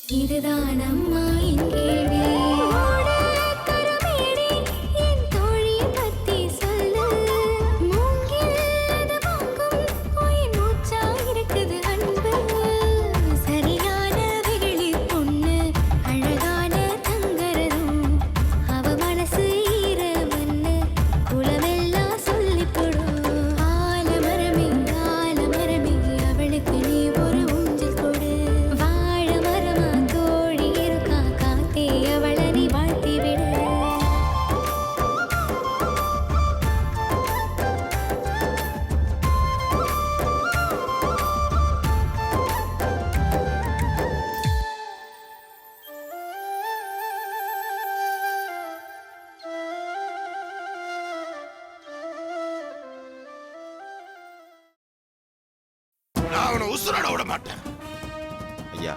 இதுதான் அம்மா என் கேள்வி. உசுரோட விட மாட்டேன். ஐயா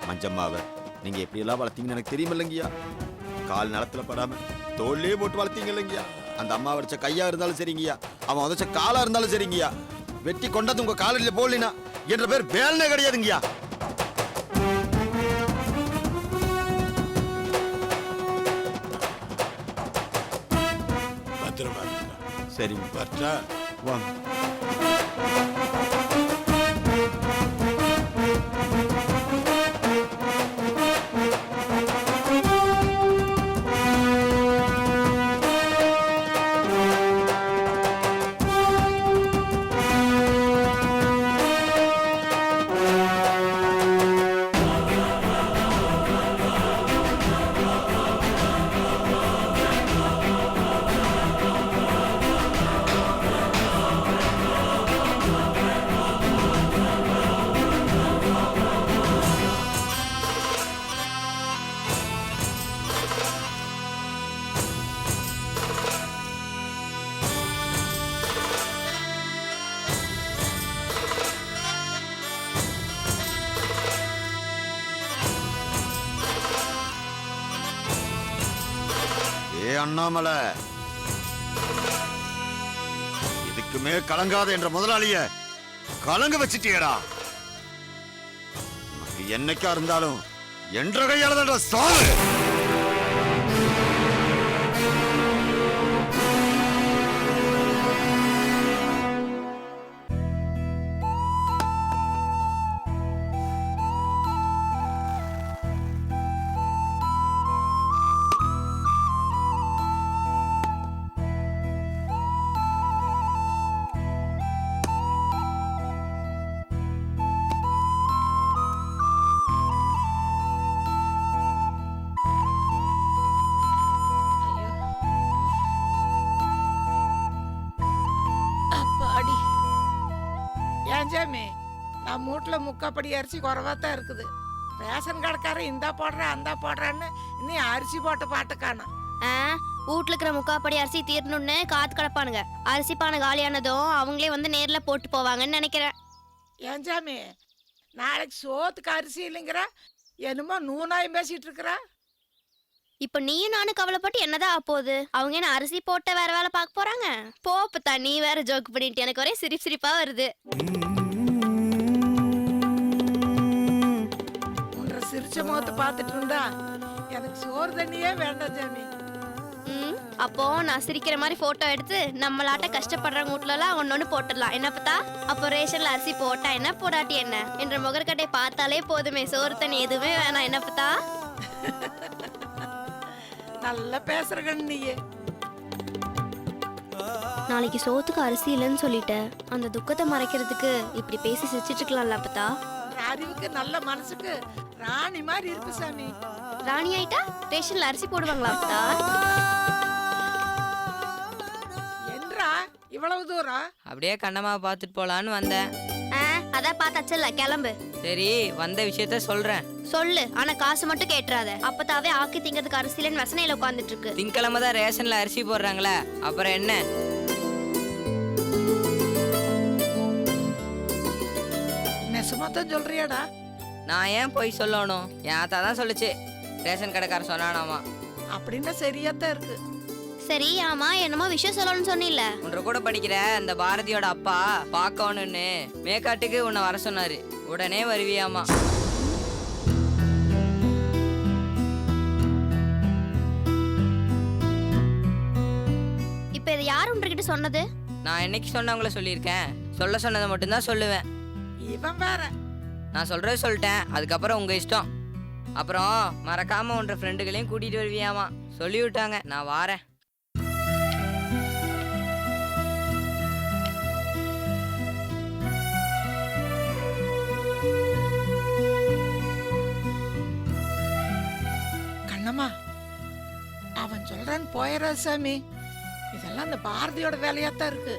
மஞ்சம்மாவை நீங்க எப்படி எல்லாம் வளர்த்தீங்கன்னு எனக்கு தெரியுமில்லங்கய்யா. கால் நிலத்துல படாம தோல்லே போட்டு வளர்த்தீங்க இல்லைங்கய்யா. அந்த அம்மா வச்ச கையா இருந்தாலும் சரிங்கய்யா, அவன் உதச்ச காலா இருந்தாலும் சரிங்கய்யா, வெட்டி கொண்டாந்து உங்க காலில் போடலினா என்ற பேர் வேலனே கிடையாதுங்கய்யா. பத்திரமா சரிங்க பற்றா வாங்க. அண்ணாமலை இதுக்குமே கலங்காத என்ற முதலாளிய கலங்க வச்சிட்டியடா. என்னைக்கா இருந்தாலும் என்ற கையாளத சாவு. நம்ம வீட்டுல முக்காப்படி அரிசி குறவாத்தான் இருக்குது. ரேஷன் கடைக்காரன் இந்தா போடுறேன் அந்த போடுறான்னு இன்னும் அரிசி போட்ட பாட்டு காணும். வீட்டுல இருக்கிற முக்காப்படி அரிசி தீரணும்னு காத்து கிடப்பானுங்க. அரிசி பானை காலியானதும் அவங்களே வந்து நேர்ல போட்டு போவாங்கன்னு நினைக்கிறேன். ஏன் சாமி நாளைக்கு சோத்துக்கு அரிசி இல்லைங்கிற என்னமோ நூனாயும் பேசிட்டு இருக்கிற. இப்ப நீயும் நானும் கவலைப்பட்டு என்னதான் ஆப்போகுது? அவங்க என்ன அரிசி போட்ட வேற வேலை பார்க்க போறாங்க? போப்பத்தா நீ வேற ஜோக் பண்ணிட்டு எனக்கு ஒரே சிரிப்பா வருது. சிரிச்ச முகத்தை பார்த்துட்டு இருந்தா எனக்கு சோறு தண்ணியே வேண்டாம் சாமி. அப்போ நான் சிரிக்கிற மாதிரி போட்டோ எடுத்து நம்மளாட்ட கஷ்டப்படுறவங்க வீட்டுல எல்லாம் ஒன்னொன்னு போட்டுடலாம். என்ன பத்தா? அப்போ ரேஷன்ல அரிசி போட்டா என்ன போடாட்டி என்ன என்ற முகர்கட்டை பார்த்தாலே போதுமே, சோறு தண்ணி எதுவுமே வேணாம். என்ன பத்தா? நல்லா பேசுற கண்ணியே. நாளைக்கு சோத்துக்கு அரிசி இல்லைன்னு சொல்லிட்ட, அந்த துக்கத்தை மறைக்கிறதுக்கு இப்படி பேசி சிரிச்சிட்டு இருக்கலாம்ல பத்தா? அறிவுக்கு நல்ல மனசுக்கு ராணி மாதிரி இருக்கு சாமி. ராணி ஆயிட்டா ரேஷன்ல அரிசி போடுவாங்களா பத்தா? என்றா இவ்வளவு தூரம்? அப்படியே கண்ணம்மா பார்த்துட்டு போலான்னு வந்தேன். அதான் பார்த்தாச்சல்ல, கிளம்பு. சரி வந்த விஷயத்த சொல்றேன். சொல்லு, ஆனா காசு மட்டும் கேட்டுறாத. அப்பதாவே ஆக்கி திங்கிறதுக்கு அரிசிலன்னு வசனையில உட்காந்துட்டு இருக்கு. திங்கக்கிழமை தான் ரேஷன்ல அரிசி போடுறாங்களே, அப்புறம் என்ன? நெசமாத்தான் சொல்றியாடா? நான் ஏன் போய் சொல்லணும்? என் ஆத்தா தான் சொல்லுச்சு, ரேஷன் கடைக்காரர் சொன்னானாமா. அப்படின்னா சரியாத்தான் இருக்கு. சரி, ஆமா என்னமோ விஷயம் சொல்லணும்னு சொன்னில்ல? உன்ற கூட படிக்கிற அந்த பாரதியோட அப்பா பார்க்கணும்னு மேக்காட்டுக்கு உன்னை வர சொன்னாரு. உடனே வருவியாமா? சொன்னது? நான் என்னைக்கு சொன்னவங்கள சொல்லியிருக்கேன்? சொல்ல சொன்னதை மட்டும்தான் சொல்லுவேன். இவன் வேற. நான் சொல்றது சொல்லிட்டேன், அதுக்கப்புறம் உங்க இஷ்டம். அப்புறம் மறக்காம உன்ற ஃப்ரெண்டுகளையும் கூட்டிட்டு வருவியாமா சொல்லி விட்டாங்க. நான் வாரேன். கண்ணம்மா, அவன் சொல்றான்னு போயிடா சாமி. இதெல்லாம் அந்த பாரதியோட வேலையாத்தான் இருக்கு.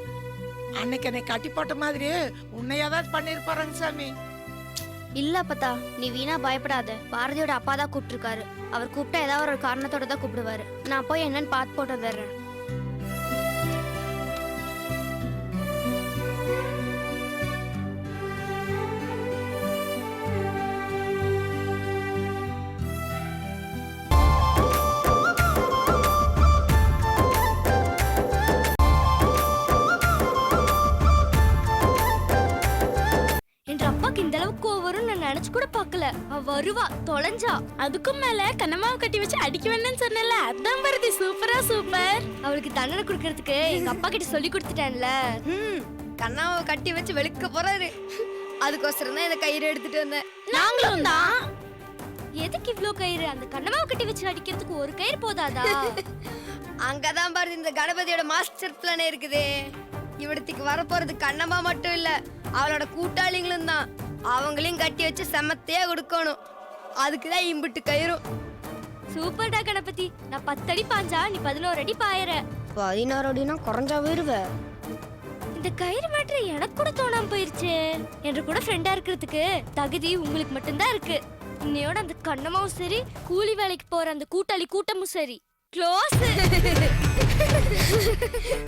அன்னைக்கு என்னை கட்டி போட்ட மாதிரியே உன்னை ஏதாவது பண்ணிருப்பாருங்க சாமி. இல்ல அப்பத்தா, நீ வீணா பயப்படாத. பாரதியோட அப்பா தான் கூப்பிட்டுருக்காரு. அவர் கூப்பிட்டா ஏதாவது ஒரு காரணத்தோட தான் கூப்பிடுவாரு. நான் போய் என்னன்னு பார்த்து போட்டு வந்துடுறேன். இந்த அளவுக்கு வரும்னு நான் நினைச்சு கூட பார்க்கல. அவ வருவா, தொலைஞ்சா. அதுக்கும் மேல கண்ணம்மாவை கட்டி வச்சு அடிக்க வேணும்னு சொன்னல, அதான் பாரதி சூப்பரா சூப்பர். அவளுக்கு தண்டனை கொடுக்கறதுக்கு எங்க அப்பா கிட்ட சொல்லி கொடுத்துட்டேன்ல. கண்ணம்மாவை கட்டி வச்சு வெளுக்க போறாரு. அதுக்கோசரம் தான் இந்த கயிறு எடுத்துட்டு வந்தேன். நாங்களும் தான். எதுக்கு இவ்ளோ கயிறு? அந்த கண்ணம்மாவை கட்டி வச்சு அடிக்கிறதுக்கு ஒரு கயிறு போதாதா? அங்கதான் பாரதி இந்த கணபதியோட மாஸ்டர் பிளான் இருக்குது. இவடத்துக்கு வரப்போறது கண்ணம்மா மட்டும் இல்ல, அவளோட கூட்டாளிங்களும் தான். அவங்களையும் கட்டி வச்சு செமத்தையா கொடுக்கணும். அதுக்குதான் இம்பிட்டு கயிறும். சூப்பர்டா கணபதி. நான் 10 அடி பாஞ்சா நீ 11 அடி பாயற. 16 அடினா குறைஞ்சா போயிருவ. இந்த கயிறு மேட்ரு எனக்கு கூட தோணாம போயிருச்சு. என்று கூட ஃப்ரெண்டா இருக்கிறதுக்கு தகுதி உங்களுக்கு மட்டும்தான் இருக்கு. இன்னையோட அந்த கண்ணமாவும் சரி, கூலி வேலைக்கு போற அந்த கூட்டாளி கூட்டமும் சரி க்ளோஸ்.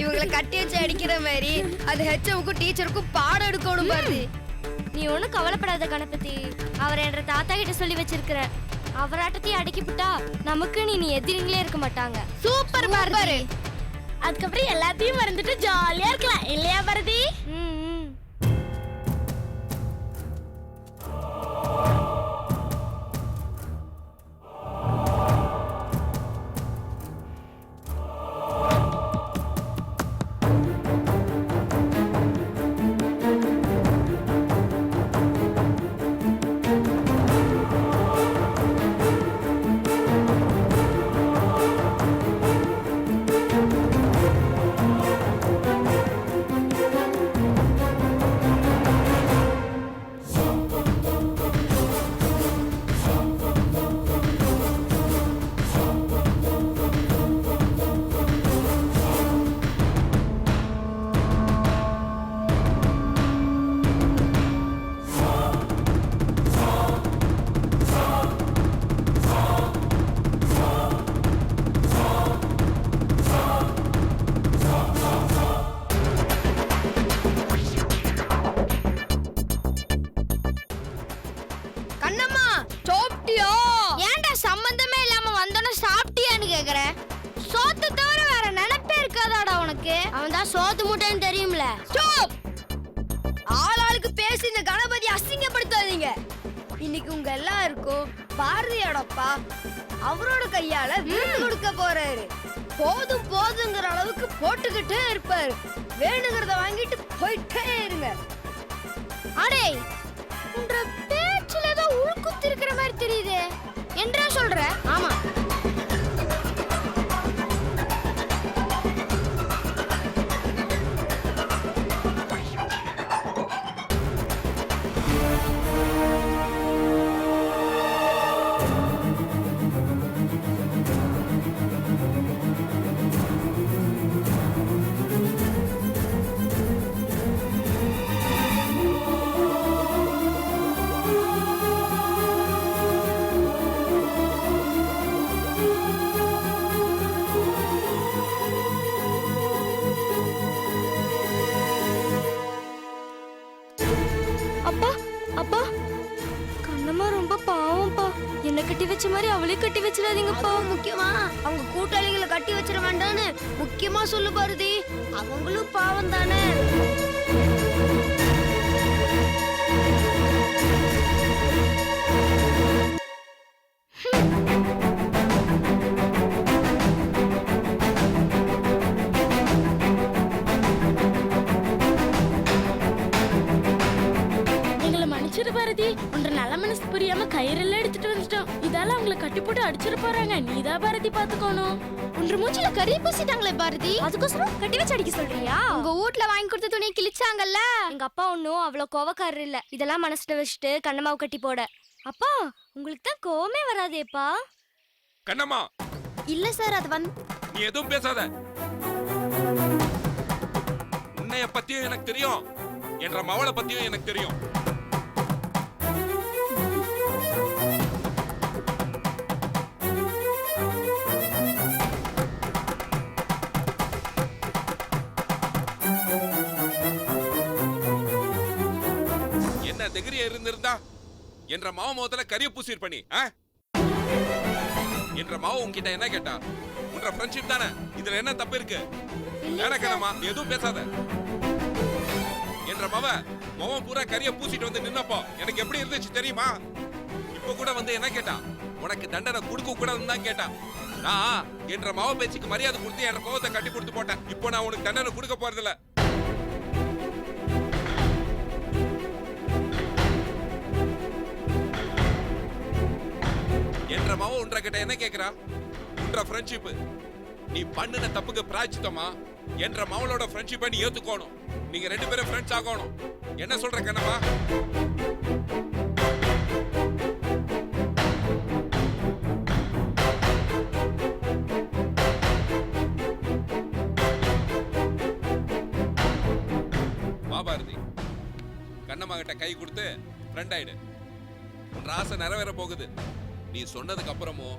இவங்களை கட்டி வச்சு அடிக்கிற மாதிரி அது ஹெச்எம்க்கும் டீச்சருக்கும் பாடம் எடுக்கணும் பாரு. நீ ஒன்னும் கவலைப்படாத கணபதி. அவர் என்ற தாத்தா கிட்ட சொல்லி வச்சிருக்கிற. அவராட்டத்தையும் அடக்கிவிட்டா நமக்கு நீ எதிரிங்களே இருக்க மாட்டாங்க. சூப்பர் பாரதி. அதுக்கப்புறம் எல்லாத்தையும் மறந்துட்டு ஜாலியா இருக்கலாம் இல்லையா பாரதி? சோத்து முட்டைன்னு தெரியும்ல. ஸ்டாப். ஆளாளுக்கு பேசி இந்த கணபதி அசிங்கப்படுத்தாதீங்க. இன்னைக்கு உங்க எல்லாருக்கும் பாரதியோடப்பா அவரோட கையால விருந்து கொடுக்க போறாரு. போதும் போதுங்கிற அளவுக்கு போட்டுக்கிட்டே இருப்பாரு. வேணுங்கிறத வாங்கிட்டு போயிட்டே இருங்க. அடே, உன்ற பேச்சுல தான் உள்குத்து இருக்கிற மாதிரி தெரியுது. என்றா சொல்ற? ஆமா. கட்டி வச்ச மாதிரி அவளே கட்டி வச்சிடாதீங்கப்பா. முக்கியமா அவங்க கூட்டாளிகளை கட்டி வச்சிட வேண்டான்னு முக்கியமா சொல்லு பாரதி. அவங்களும் பாவம் தானே. கயிறெல்லாம் எடுத்துட்டு வந்துட்டோம். இதால அவங்கள கட்டி போட்டு அடிச்சிட போறாங்க. நீதான் பாரதி பாத்துக்கணும். உன்ற மூச்சில கறி பூசிட்டாங்களே பாரதி, அதுக்கோசரம் கட்டி வச்சு அடிக்க சொல்றியா? உங்க வீட்ல வாங்கி கொடுத்த துணியை கிழிச்சாங்கல்ல. எங்க அப்பா ஒன்னும் அவ்வளவு கோவக்காரர் இல்ல. இதெல்லாம் மனசுல வச்சுட்டு கண்ணம்மாவை கட்டி போட. அப்பா உங்களுக்கு தான் கோவமே வராதேப்பா. கண்ணம்மா இல்ல சார், அது நீ எதுவும் பேசாத. உன்னைய பத்தியும் எனக்கு தெரியும், என்ற மவளை பத்தியும் எனக்கு தெரியும். என்ன தைரியம் இருந்திருந்தா என்ற மாவ முகத்துல கரிய பூசிர் பண்ணி என்ற மாவ உன்கிட்ட என்ன கேட்டா? உன்ற ஃப்ரெண்ட்ஷிப் தானே, இதுல என்ன தப்பு இருக்கு? கண்ணம்மா நீ எதுவும் பேசாத. என்ற மவன் பூரா கரிய பூசிட்டு வந்து நின்னப்போ எனக்கு எப்படி இருந்துச்சு தெரியுமா? இப்ப கூட வந்து என்ன கேட்டா? உனக்கு தண்டனை கொடுக்க கூடாதுன்னு தான் கேட்டா. நான் என்ற மாவ பேச்சுக்கு மரியாதை கொடுத்து என் கோவத்தை கட்டி கொடுத்து போட்டேன். இப்போ நான் உனக்கு தண்டனை கொடுக்க போறதில்ல. என்ற மாவ உன்ற கிட்ட என்ன கேக்குறா? உன்ற ஃப்ரெண்ட்ஷிப் நீ பண்ணின தப்புக்கு பிராய்ச்சித்தமா என்ற மவளோட ஃப்ரெண்ட்ஷிப்பை நீ ஏத்துக்கணும். நீங்க ரெண்டு பேரும் ஃப்ரெண்ட்ஸ் ஆகணும். என்ன சொல்ற கண்ணம்மா? பாபாரதி கண்ணம்மா கிட்ட கை கொடுத்து ஃப்ரெண்ட் ஆயிடு. உன் ஆசை நிறைவேற போகுது. நீ சொன்னதுக்கு அப்புறமும்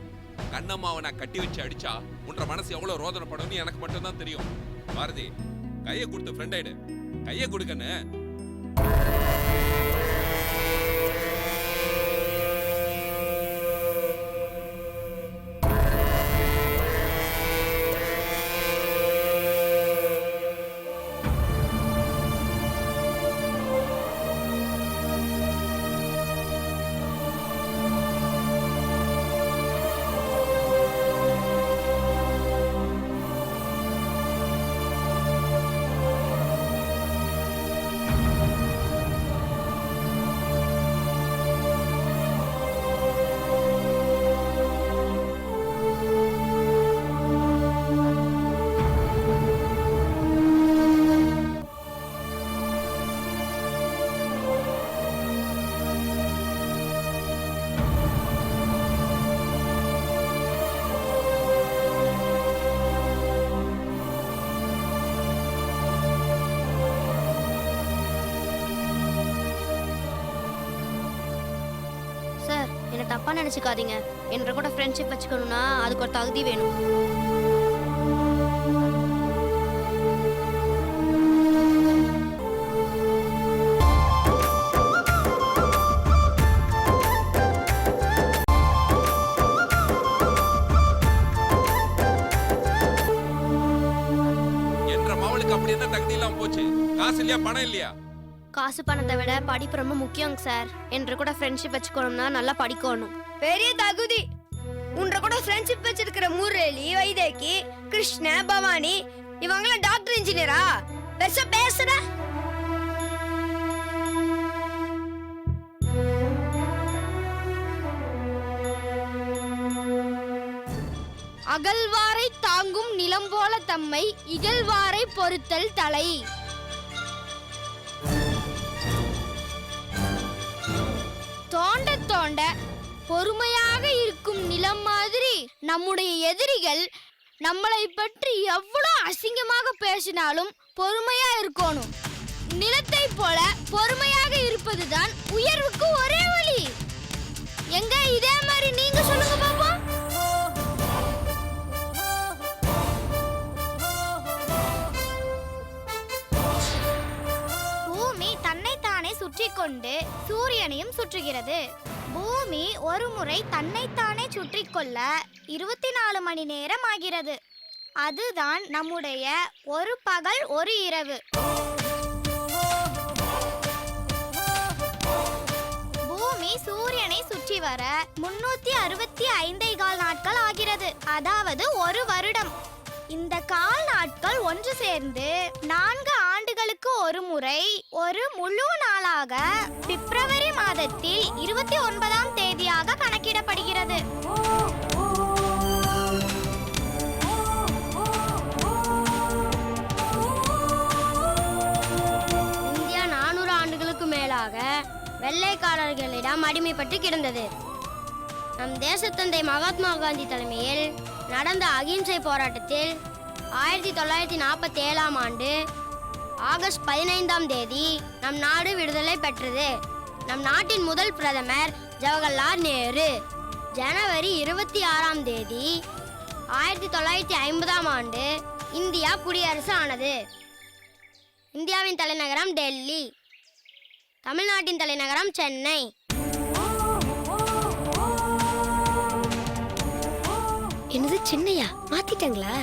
கண்ணம்மாவை நான் கட்டி வச்சு அடிச்சா உன்ற மனசு எவ்வளவு ரோதனைப்படும் எனக்கு மட்டும் தான் தெரியும். பாரதி கையை கொடுத்து ஃப்ரெண்ட் ஆயிடு. கையை கொடுக்கன்னு. தப்பா நினைச்சுக்காதீங்க. என்ற கூட ஃப்ரெண்ட்ஷிப் வச்சுக்கணும்னா அதுக்கு ஒரு தகுதி வேணும். என்ற மவளுக்கு அப்படி என்ன தகுதி இல்லாம போச்சு? காசு இல்லையா, பணம் இல்லையா? காசு பணத்தை விட படிப்பு ரொம்ப முக்கியம் சார். என்ற கூட ஃப்ரெண்ட்ஷிப் வச்சுக்கணும்னா நல்லா படிக்கணும். பெரிய தகுதி. உன்ற கூட ஃப்ரெண்ட்ஷிப் வச்சிருக்கிற முரளி, வைதேகி, கிருஷ்ண, பவானி இவங்களாம் டாக்டர் இன்ஜினியரா? பெருசா பேசுற. அகழ்வாரை தாங்கும் நிலம் போல தம்மை இகழ்வாரை பொறுத்தல் தலை. தோண்ட தோண்ட பொறுமையாக இருக்கும் நிலம் மாதிரி நம்முடைய எதிரிகள் நம்மளை பற்றி எவ்வளவு அசிங்கமாக பேசினாலும் பொறுமையா இருக்கணும். நிலத்தை போல பொறுமையாக இருப்பதுதான் உயர்வுக்கு ஒரே வழி. எங்க இதே மாதிரி நீங்க சொல்லுங்க பாப்போம். பூமி தன்னைத்தானே சுற்றி கொண்டு சூரியனையும் சுற்றுகிறது. பூமி ஒரு முறை தன்னைத்தானே சுற்றி கொள்ள 24 மணி நேரம் ஆகிறது. அதுதான் நம்முடைய ஒரு பகல் ஒரு இரவு. பூமி சூரியனை சுற்றி வர 365 நாட்கள் ஆகிறது. அதாவது ஒரு வருடம். இந்த கால் நாட்கள் ஒன்று சேர்ந்து 4 ஆண்டுகளுக்கு ஒரு முறை ஒரு முழு நாளாக பிப்ரவரி மாதத்தில் 29ஆம் தேதியாக இந்தியா அடிமைப்பட்டு கிடந்தது. நம் தேசத்தந்தை மகாத்மா காந்தி தலைமையில் நடந்த அகிம்சை போராட்டத்தில் 1947ஆம் ஆண்டு ஆகஸ்ட் 15ஆம் தேதி நம் நாடு விடுதலை பெற்றது. நம் நாட்டின் முதல் பிரதமர் ஜவஹர்லால் நேரு. ஜனவரி 26ஆம் தேதி 1950ஆம் ஆண்டு இந்தியா குடியரசு ஆனது. இந்தியாவின் தலைநகரம் டெல்லி. தமிழ்நாட்டின் தலைநகரம் சென்னை. என்னது சென்னையா? மாத்திட்டாங்களா?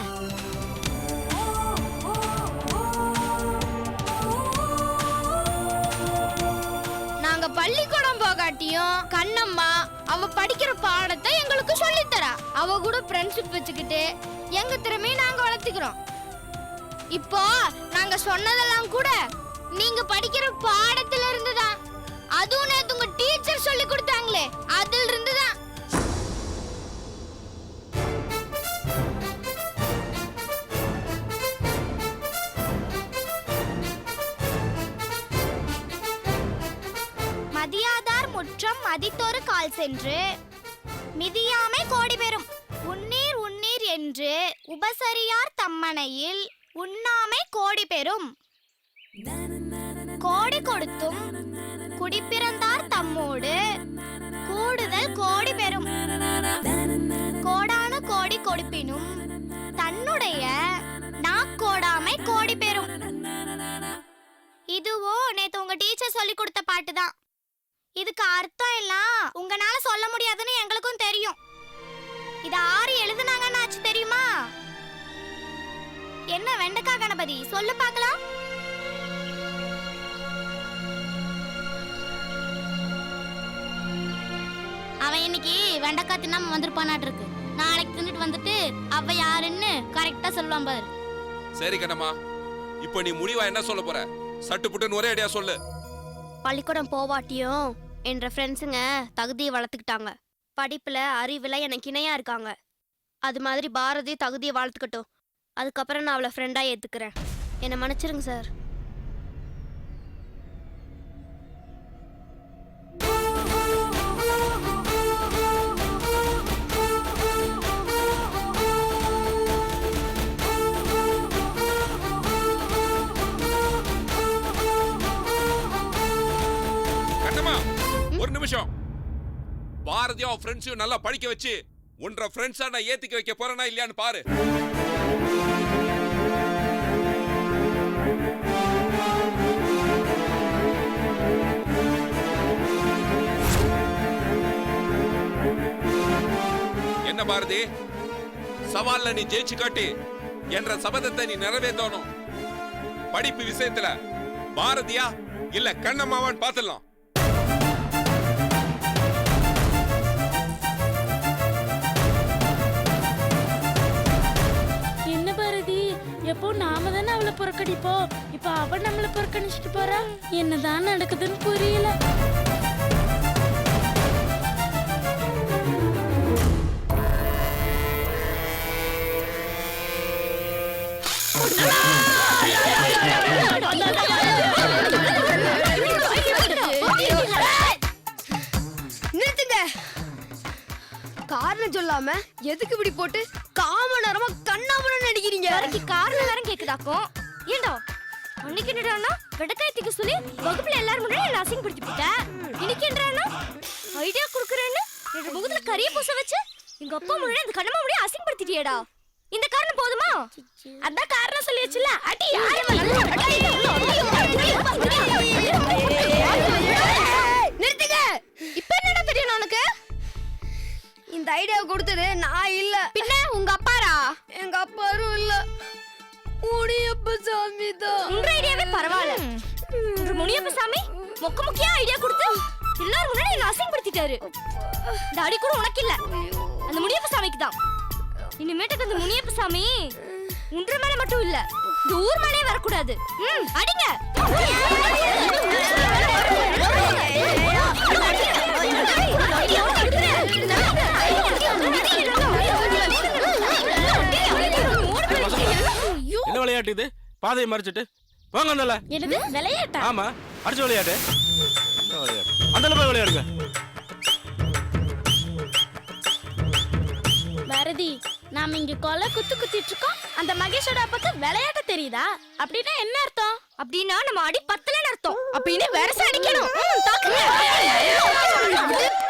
நாங்க பள்ளிக்கூடம் போகாட்டியும் கண்ணம்மா அவ படிக்கிற பாடத்தை எங்களுக்கு சொல்லித்தரா. அவ கூட ஃப்ரெண்ட்ஷிப் வச்சுக்கிட்டு எங்க திறமையை நாங்க வளர்த்துக்கிறோம். இப்போ நாங்க சொன்னதெல்லாம் கூட நீங்க படிக்கிற பாடத்துல இருந்துதான். அதுவும் நேத்து உங்க டீச்சர் சொல்லி கொடுத்தாங்களே அதுல இருந்துதான். மதியாதார் முற்றம் மதித்தொரு கால் சென்று மிதியாமை கோடி பெறும். உன்னீர் உன்னீர் என்று உபசரியார் தம்மனையில் உண்ணாமை கோடி பெறும். கோடி கொடுத்தும் குடிப்பிறந்தார் தம்மோடு கூடுதல் கோடி பெறும். கோடான கோடி கொடுப்பினும் தன்னுடைய நாக்கோடாமை கோடி பெறும். இதுவோ நேத்து உங்க டீச்சர் சொல்லி கொடுத்த பாட்டு தான். இதுக்கு அர்த்தம் எல்லாம் உங்களால சொல்ல முடியாதுன்னு எங்களுக்கும் தெரியும். இத ஆறு எழுதுனாங்கன்னு ஆச்சு தெரியுமா? என்ன வெண்டைக்காய் கணபதி சொல்லு பார்க்கலாம். அவன் இன்னைக்கு வெண்டைக்காய் தின்னாம வந்திருப்பானாட்டு இருக்கு. நாளைக்கு தின்னுட்டு வந்துட்டு அவ யாருன்னு கரெக்டா சொல்லுவான் பாரு. சரி கண்ணம்மா, இப்போ நீ முடிவா என்ன சொல்ல போற? சட்டு புட்டுன்னு ஒரே அடியா சொல்லு. பள்ளிக்கூடம் போவாட்டியும் என்ற ஃப்ரெண்ட்ஸுங்க தகுதியை வளர்த்துக்கிட்டாங்க. படிப்புல அறிவுல எனக்கு இணையா இருக்காங்க. அது மாதிரி பாரதி தகுதியை வளர்த்துக்கட்டும். அதுக்கப்புறம் நான் அவளை ஃப்ரெண்டா ஏத்துக்கிறேன். என்னை மன்னிச்சிருங்க சார். கண்ணம்மா ஒரு நிமிஷம். பாரதியும் ஃப்ரெண்ட்ஸையும் நல்லா படிக்க வச்சு உன்ற ஃப்ரெண்ட்ஸா நான் ஏத்திக்க வைக்க போறேனா இல்லையான்னு பாரு. என்ன பாரதி, சவால்ல நீ ஜெயிச்சு காட்டி என்ற சபதத்தை நீ நிறைவேற்றணும். படிப்பு விஷயத்துல பாரதியா இல்ல கண்ணம்மாவான்னு பாத்துடலாம். என்ன பாரதி, எப்போ நாம தானே அவளை புறக்கணிப்போம். இப்ப அவ நம்மள புறக்கணிச்சிட்டு போறா. என்னதான் நடக்குதுன்னு புரியல. நிறுத்துங்க. காரணம் சொல்லாம எதுக்கு இப்படி போட்டு காம நேரமா கண்ணாமூன்னு நடிக்கிறீங்க? காரணம் நேரம் கேக்குதாக்கும். ஏண்டா அன்னைக்கு என்னடானா வெடக்காயத்துக்கு சொல்லி வகுப்புல எல்லாரும் முன்னாடி என்ன அசிங்கப்படுத்தி போட்ட. இன்னைக்கு என்னடானா ஐடியா குடுக்குறேன்னு என் முகத்துல கரிய பூச வச்சு எங்க அப்பா முன்னாடி அந்த கண்ணம்மா முன்னாடி அசிங்கப்படுத்திட்டியேடா. இந்த காரணம் போதுமா? அதான் காரணம் சொல்லியாச்சுல. அடி நிறுத்துங்க. இப்ப என்னடா தெரியும் உனக்கு? இந்த ஐடியா கொடுத்தது நான் இல்ல. பின்ன உங்க அப்பாரா? எங்க அப்பாரும் இல்ல, முனியப்ப சாமி தான். உங்க ஐடியாவே பரவாயில்ல. உங்க முனியப்ப சாமி மொக்க முக்கிய ஐடியா கொடுத்து எல்லாரும் முன்னாடி என்ன அசிங்கப்படுத்திட்டாரு. இந்த அடி கூட உனக்கு இல்ல, அந்த முனியப்ப சாமிக்கு தான். இனிமேட்டுக்கு அந்த முனியப்ப சாமி உன்ற மேல மட்டும் இல்ல, இந்த ஊர் மேலே வரக்கூடாது. அடிங்க. என்ன விளையாட்டு இது? பாதையை மறைச்சிட்டு வாங்க. அந்த என்னது விளையாட்டா? ஆமா, அடிச்சு விளையாட்டு. அந்த போய் விளையாடுங்க. ஆதி, நாம இங்க கொலை குத்திட்டு இருக்கோம். அந்த மகேஷோட அப்பாக்கு விளையாட்ட தெரியுதா? அப்படின்னா என்ன அர்த்தம்? அப்படின்னா நம்ம அடி பத்தலன்னு அர்த்தம். அப்படின்னு வேற அடிக்கணும். தாக்குங்க.